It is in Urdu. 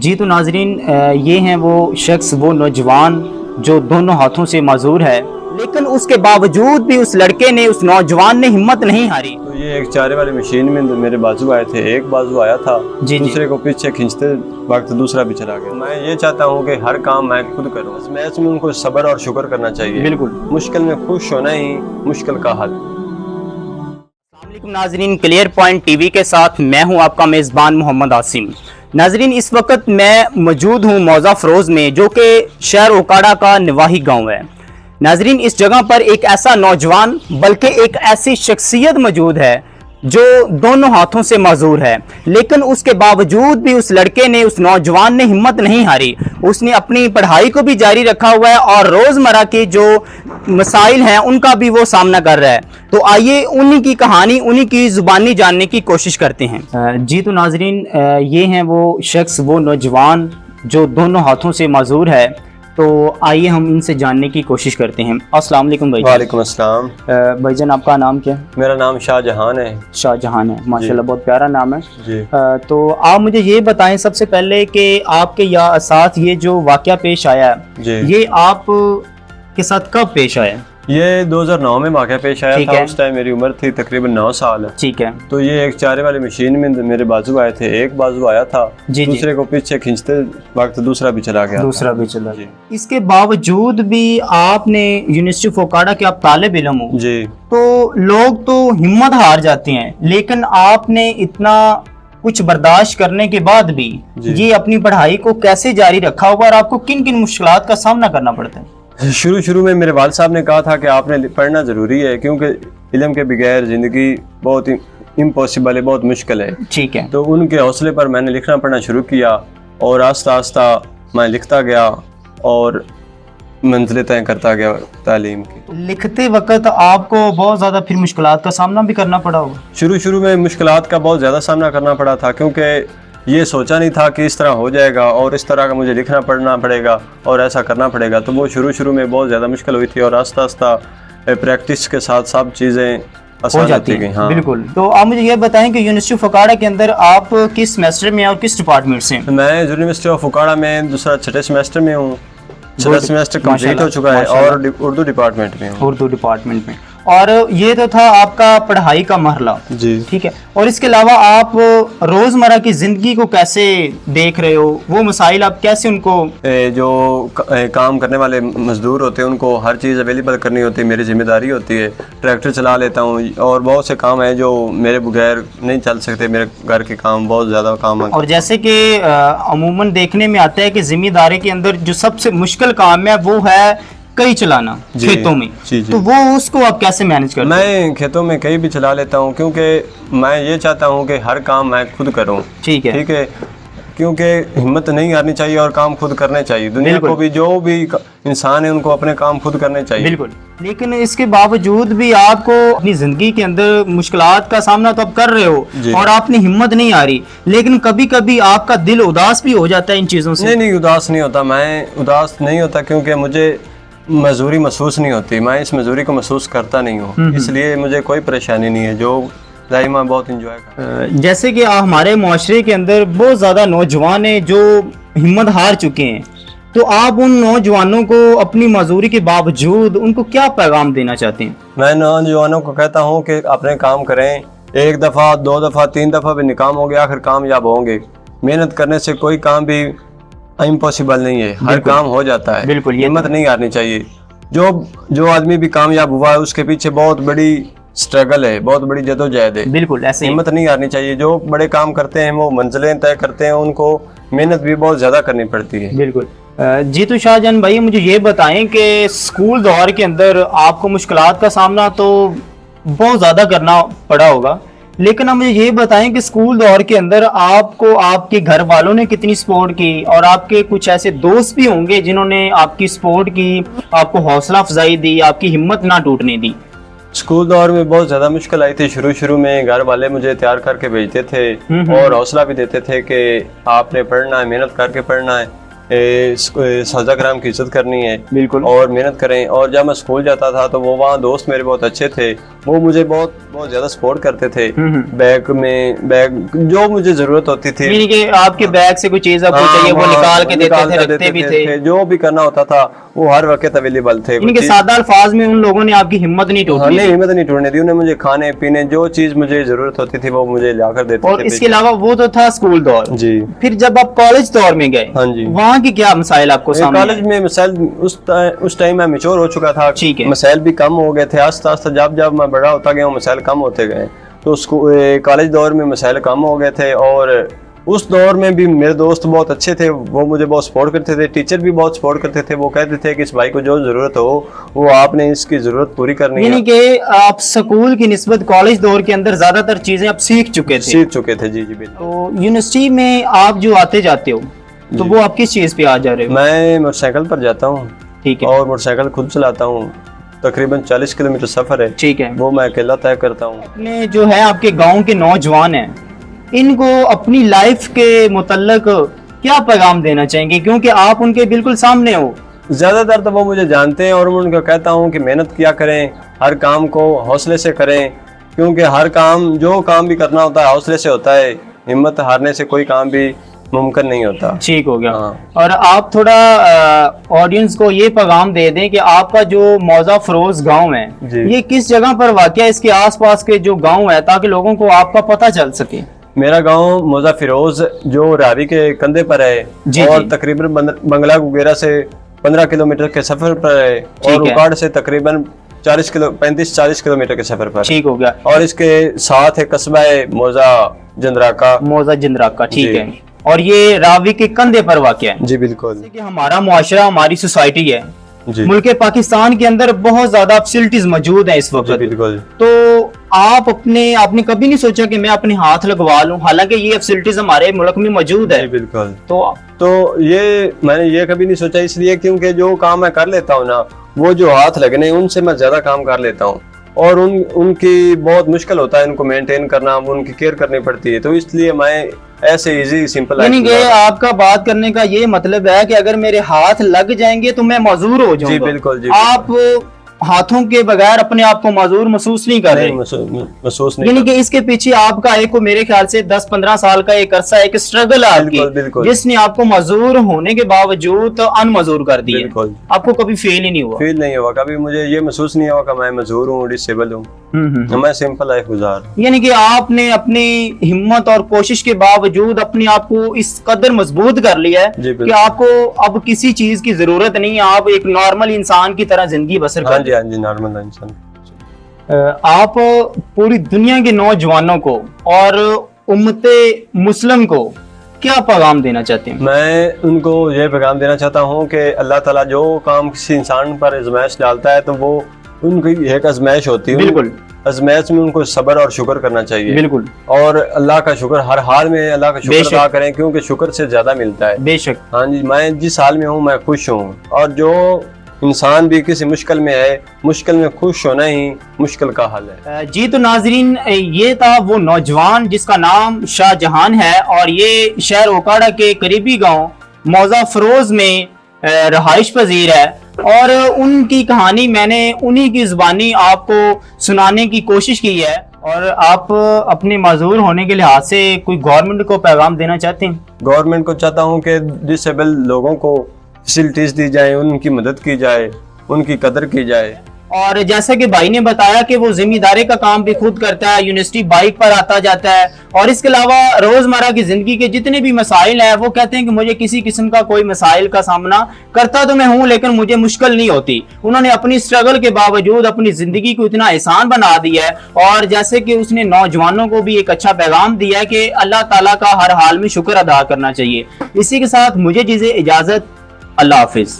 جی تو ناظرین یہ ہیں وہ شخص وہ نوجوان جو دونوں ہاتھوں سے معذور ہے، لیکن اس کے باوجود بھی اس لڑکے نے اس نوجوان نے ہمت نہیں ہاری۔ تو یہ ایک چارے والی مشین میں میرے بازو آئے تھے، ایک بازو آیا تھا دوسرے کو پیچھے کھینچتے وقت دوسرا بھی چلا گیا۔ میں یہ چاہتا ہوں کہ ہر کام میں خود کروں، اس میں ان کو صبر اور شکر کرنا چاہیے۔ بالکل، مشکل میں خوش ہونا ہی مشکل کا حل۔ السلام علیکم ناظرین، کلیئر پوائنٹ ٹی وی کے ساتھ میں ہوں آپ کا میزبان محمد عاصم۔ ناظرین اس وقت میں موجود ہوں موضع فروز میں، جو کہ شہر اوکاڑا کا نواحی گاؤں ہے۔ ناظرین اس جگہ پر ایک ایسا نوجوان بلکہ ایک ایسی شخصیت موجود ہے جو دونوں ہاتھوں سے معذور ہے، لیکن اس کے باوجود بھی اس لڑکے نے اس نوجوان نے ہمت نہیں ہاری۔ اس نے اپنی پڑھائی کو بھی جاری رکھا ہوا ہے اور روزمرہ کے جو مسائل ہیں ان کا بھی وہ سامنا کر رہا ہے۔ تو آئیے انہی کی کہانی انہی کی زبانی جاننے کی کوشش کرتے ہیں۔ جی تو ناظرین یہ ہیں وہ شخص وہ نوجوان جو دونوں ہاتھوں سے معذور ہے، تو آئیے ہم ان سے جاننے کی کوشش کرتے ہیں۔ السلام علیکم بھائی۔ وعلیکم السلام۔ بھائی جان آپ کا نام کیا ہے؟ میرا نام شاہ جہان ہے۔ شاہ جہان ہے، ماشاءاللہ بہت پیارا نام ہے جی۔ تو آپ مجھے یہ بتائیں سب سے پہلے کہ آپ کے ساتھ یہ جو واقعہ پیش آیا ہے یہ آپ کے ساتھ کب پیش آیا؟ یہ 2009 میں واقعہ پیش آیا تھا، اس ٹائم میری عمر تھی تقریباً 9 سال۔ ٹھیک ہے۔ تو یہ ایک چارے والی مشین میں میرے بازو آئے تھے، ایک بازو آیا تھا دوسرے کو پیچھے کھینچتے وقت دوسرا بھی چلا گیا۔ اس کے باوجود بھی آپ نے یونیورسٹی آف اوکاڑا کے آپ طالب علم ہو جی، تو لوگ تو ہمت ہار جاتے ہیں، لیکن آپ نے اتنا کچھ برداشت کرنے کے بعد بھی یہ اپنی پڑھائی کو کیسے جاری رکھا ہوا اور آپ کو کن کن مشکلات کا سامنا کرنا پڑتا ہے؟ شروع میں میرے والد صاحب نے کہا تھا کہ آپ نے پڑھنا ضروری ہے، کیونکہ علم کے بغیر زندگی بہت امپاسبل ہے، بہت مشکل ہے۔ ٹھیک ہے۔ تو ان کے حوصلے پر میں نے لکھنا پڑھنا شروع کیا اور آہستہ آہستہ میں لکھتا گیا اور منزلیں طے کرتا گیا تعلیم کی۔ لکھتے وقت آپ کو بہت زیادہ پھر مشکلات کا سامنا بھی کرنا پڑا ہوگا؟ شروع میں مشکلات کا بہت زیادہ سامنا کرنا پڑا تھا، کیونکہ یہ سوچا نہیں تھا کہ اس طرح ہو جائے گا اور اس طرح کا مجھے لکھنا پڑھنا پڑے گا اور ایسا کرنا پڑے گا۔ تو وہ شروع میں بہت زیادہ مشکل ہوئی تھی اور آہستہ آہستہ پریکٹس کے ساتھ سب چیزیں آسان ہوتی گئی۔ ہاں بالکل۔ تو آپ مجھے یہ بتائیں کہ یونیورسٹی آف اوکاڑا کے اندر آپ کس سیمسٹر میں اور کس ڈپارٹمنٹ سے؟ میں یونیورسٹی آف اوکاڑا میں دوسرا چھٹے سیمسٹر میں ہوں، چھٹا سیمسٹر کمپلیٹ ہو چکا ہے اور اردو ڈپارٹمنٹ میں ہوں۔ اردو ڈپارٹمنٹ میں۔ اور یہ تو تھا آپ کا پڑھائی کا مرحلہ، جی ٹھیک ہے۔ اور اس کے علاوہ آپ روزمرہ کی زندگی کو کیسے دیکھ رہے ہو؟ وہ مسائل آپ کیسے ان کو جو کام کرنے والے مزدور ہوتے ہیں ان کو ہر چیز اویلیبل کرنی ہوتی ہے، میری ذمہ داری ہوتی ہے۔ ٹریکٹر چلا لیتا ہوں اور بہت سے کام ہیں جو میرے بغیر نہیں چل سکتے، میرے گھر کے کام بہت زیادہ کام ہیں۔ اور جیسے کہ عموماً دیکھنے میں آتا ہے کہ ذمہ داری کے اندر جو سب سے مشکل کام ہے وہ ہے کئی چلانا کھیتوں میں، تو وہ اس کو آپ کیسے مینج کرتے ہیں؟ میں کھیتوں میں کئی بھی چلا لیتا ہوں، کیونکہ میں یہ چاہتا ہوں کہ ہر کام میں خود کروں۔ ٹھیک ہے، کیونکہ ہمت نہیں ہارنی چاہیے اور کام خود کرنے چاہیے۔ دنیا کو بھی جو بھی انسان ہے ان کو اپنے کام خود کرنے چاہیے۔ بالکل۔ لیکن اس کے باوجود بھی آپ کو اپنی زندگی کے اندر مشکلات کا سامنا تو آپ کر رہے ہو اور آپ نے ہمت نہیں ہاری، لیکن کبھی کبھی آپ کا دل اداس بھی ہو جاتا ہے ان چیزوں سے؟ نہیں، اداس نہیں ہوتا، میں اداس نہیں ہوتا، کیونکہ مجھے مزدوری محسوس نہیں ہوتی، میں اس مزدوری کو محسوس کرتا نہیں ہوں، اس لیے مجھے کوئی پریشانی نہیں ہے، جو دائمہ بہت انجوائے کرتا۔ جیسے کہ ہمارے معاشرے کے اندر بہت زیادہ نوجوان ہیں جو ہمت ہار چکے ہیں، تو آپ ان نوجوانوں کو اپنی معذوری کے باوجود ان کو کیا پیغام دینا چاہتے ہیں؟ میں نوجوانوں کو کہتا ہوں کہ اپنے کام کریں، ایک دفعہ 2 دفعہ 3 دفعہ بھی ناکام ہو گیا، آخر کامیاب ہوں گے۔ محنت کرنے سے کوئی کام بھی امپاسبل نہیں ہے، ہر کام ہو جاتا ہے۔ بالکل، ہمت نہیں ہارنی چاہیے۔ جو آدمی بھی کامیاب ہوا ہے اس کے پیچھے بہت بڑی سٹرگل ہے، بہت بڑی جدوجہد ہے۔ بالکل ایسے ہمت نہیں ہارنی چاہیے۔ جو بڑے کام کرتے ہیں وہ منزلیں طے کرتے ہیں، ان کو محنت بھی بہت زیادہ کرنی پڑتی ہے۔ بالکل۔ جی تو شاہ جان بھائی مجھے یہ بتائیں کہ اسکول دور کے اندر آپ کو مشکلات کا سامنا تو بہت زیادہ کرنا پڑا ہوگا، لیکن اب مجھے یہ بتائیں کہ اسکول دور کے اندر آپ کو آپ کے گھر والوں نے کتنی سپورٹ کی، اور آپ کے کچھ ایسے دوست بھی ہوں گے جنہوں نے آپ کی سپورٹ کی، آپ کو حوصلہ افزائی دی، آپ کی ہمت نہ ٹوٹنے دی؟ اسکول دور میں بہت زیادہ مشکل آئی تھی۔ شروع میں گھر والے مجھے تیار کر کے بھیجتے تھے اور حوصلہ بھی دیتے تھے کہ آپ نے پڑھنا ہے، محنت کر کے پڑھنا ہے، سازا کرام کی عزت کرنی ہے بالکل اور محنت کریں. اور جب میں اسکول جاتا تھا تو وہ وہاں دوست میرے بہت اچھے تھے, وہ مجھے بہت زیادہ سپورٹ کرتے تھے. بیگ جو مجھے ضرورت ہوتی تھی, یعنی کہ آپ کے بیگ سے کوئی چیز آپ کو چاہیے وہ نکال کے دیتے تھے, رکھتے بھی تھے, جو بھی کرنا ہوتا تھا وہ ہر وقت اویلیبل تھے. یعنی کہ سادہ الفاظ میں ان لوگوں نے آپ کی ہمت نہیں ٹوٹنے دی. ہمت نہیں ٹوٹنے دی, انہیں مجھے کھانے پینے جو چیز مجھے ضرورت ہوتی تھی وہ مجھے لا کر دیتے تھے. اور اس کے علاوہ وہ تو تھا اسکول دور. جی. پھر جب آپ کالج دور میں گئے, ہاں جی, وہاں کی کیا مسائل آپ کو سامنے آئے؟ کالج میں مسائل اس ٹائم میں میچور ہو چکا تھا, ٹھیک ہے, مسائل بھی کم ہو گئے تھے. آہستہ آہستہ جب میں بڑا ہوتا گیا مسائل کم ہوتے گئے. تو کالج دور میں مسائل کم ہو گئے تھے, اور اس دور میں بھی میرے دوست بہت اچھے تھے, وہ مجھے بہت سپورٹ کرتے تھے. ٹیچر بھی بہت سپورٹ کرتے تھے, وہ کہتے تھے کہ اس بھائی کو جو ضرورت ہو وہ آپ نے اس کی ضرورت پوری کرنی ہے. یعنی کہ آپ سکول کی نسبت کالج دور کے اندر زیادہ تر چیزیں آپ سیکھ چکے تھے. جی جی بالکل. تو یونیورسٹی میں آپ جو آتے جاتے ہو تو وہ آپ کس چیز پہ آ جا رہے ہو؟ میں موٹر سائیکل پر جاتا ہوں, ٹھیک ہے, اور موٹر سائیکل خود چلاتا ہوں. تقریباً 40 کلومیٹر سفر ہے, ٹھیک ہے, وہ میں اکیلا طے کرتا ہوں. اپنے جو ہے آپ کے گاؤں کے نوجوان ہیں, ان کو اپنی لائف کے متعلق کیا پیغام دینا چاہیں گے, کیونکہ آپ ان کے بالکل سامنے ہو؟ زیادہ تر تو وہ مجھے جانتے ہیں, اور میں ان کو کہتا ہوں کہ محنت کیا کریں, ہر کام کو حوصلے سے کریں, کیونکہ ہر کام جو کام بھی کرنا ہوتا ہے حوصلے سے ہوتا ہے. ہمت ہارنے سے کوئی کام بھی ممکن نہیں ہوتا. ٹھیک ہو گیا. ہاں. اور آپ تھوڑا آڈینس کو یہ پیغام دے دیں کہ آپ کا جو موضع فروز گاؤں ہے یہ کس جگہ پر واقع ہے, اس کے آس پاس کے جو گاؤں ہے, تاکہ لوگوں کو آپ کا پتہ چل سکے. میرا گاؤں موضع فیروز جو راوی کے کندھے پر ہے, اور تقریباً بنگلہ وغیرہ سے 15 کلومیٹر کے سفر پر ہے, اور اکاڑ سے تقریباً 35-40 کلومیٹر کے سفر پر. ٹھیک ہو گیا. اور اس کے ساتھ ہے قصبہ موضع جندراکا. ٹھیک ہے, اور یہ راوی کے کندھے پر واقع ہے. جی بالکل. کہ ہمارا معاشرہ, ہماری سوسائٹی ہے, جی. ملک پاکستان کے اندر بہت زیادہ فیسلٹیز موجود ہیں اس وقت. جی بالکل. تو آپ نے کبھی نہیں سوچا کہ میں اپنے ہاتھ لگوا لوں, حالانکہ یہ فیسلٹیز ہمارے ملک میں موجود ہے. جی بالکل. تو یہ میں نے یہ کبھی نہیں سوچا, اس لیے کیونکہ جو کام میں کر لیتا ہوں نا, وہ جو ہاتھ لگنے ان سے میں زیادہ کام کر لیتا ہوں, اور ان کی بہت مشکل ہوتا ہے ان کو مینٹین کرنا, ان کی کیئر کرنی پڑتی ہے. تو اس لیے میں ایسے ایزی سمپل, یعنی کہ آپ کا بات کرنے کا یہ مطلب ہے کہ اگر میرے ہاتھ لگ جائیں گے تو میں معذور ہو جاؤں گا. جی بالکل. جی آپ ہاتھوں کے بغیر اپنے آپ کو معذور محسوس نہیں کر رہے. محسوس نہیں. یعنی کہ اس کے پیچھے آپ کا ایک میرے خیال سے 10-15 سال کا ایک عرصہ ایک اسٹرگل ہے آپ کی, جس نے آپ کو معذور ہونے کے باوجود ان معذور کر دیا. آپ کو کبھی فیل ہی نہیں ہوا؟ فیل نہیں ہوا کبھی, مجھے یہ محسوس نہیں ہوا کہ میں معذور ہوں, ڈسیبل ہوں. میں سمپل لائف گزار. یعنی کہ آپ نے اپنی ہمت اور کوشش کے باوجود اپنے آپ کو اس قدر مضبوط کر لیا ہے کہ آپ کو اب کسی چیز کی ضرورت نہیں ہے, آپ ایک نارمل انسان کی طرح زندگی بسر کر. ہاں جی نارمل انسان. آپ پوری دنیا کے نوجوانوں کو اور امت مسلم کو کیا پیغام دینا چاہتے ہیں؟ میں ان کو یہ پیغام دینا چاہتا ہوں کہ اللہ تعالیٰ جو کام کسی انسان پر آزمائش ڈالتا ہے تو وہ ان کی ایک آزمائش ہوتی ہے. بالکل. آزمائش میں ان کو صبر اور شکر کرنا چاہیے. بالکل. اور اللہ کا شکر ہر حال میں اللہ کا شکر ادا کریں, کیونکہ شکر سے زیادہ ملتا ہے. بے شک. ہاں جی, میں جس حال میں ہوں میں خوش ہوں, اور جو انسان بھی کسی مشکل میں ہے, مشکل میں خوش ہونا ہی مشکل کا حل ہے. جی تو ناظرین, یہ تھا وہ نوجوان جس کا نام شاہ جہان ہے, اور یہ شہر اوکاڑا کے قریبی گاؤں موضع فروز میں رہائش پذیر ہے, اور ان کی کہانی میں نے انہی کی زبانی آپ کو سنانے کی کوشش کی ہے. اور آپ اپنے معذور ہونے کے لحاظ سے کوئی گورنمنٹ کو پیغام دینا چاہتے ہیں؟ گورنمنٹ کو چاہتا ہوں کہ ڈسیبل لوگوں کو فیسلٹیز دی جائیں, ان کی مدد کی جائے, ان کی قدر کی جائے. اور جیسا کہ بھائی نے بتایا کہ وہ ذمہ داری کا کام بھی خود کرتا ہے, یونیورسٹی بائک پر آتا جاتا ہے, اور اس کے علاوہ روزمرہ کی زندگی کے جتنے بھی مسائل ہیں وہ کہتے ہیں کہ مجھے کسی قسم کا کوئی مسائل کا سامنا کرتا تو میں ہوں لیکن مجھے مشکل نہیں ہوتی. انہوں نے اپنی اسٹرگل کے باوجود اپنی زندگی کو اتنا آسان بنا دیا ہے, اور جیسے کہ اس نے نوجوانوں کو بھی ایک اچھا پیغام دیا ہے کہ اللہ تعالیٰ کا ہر حال میں شکر ادا کرنا چاہیے. اسی کے ساتھ مجھے دیجیے اجازت, اللہ حافظ.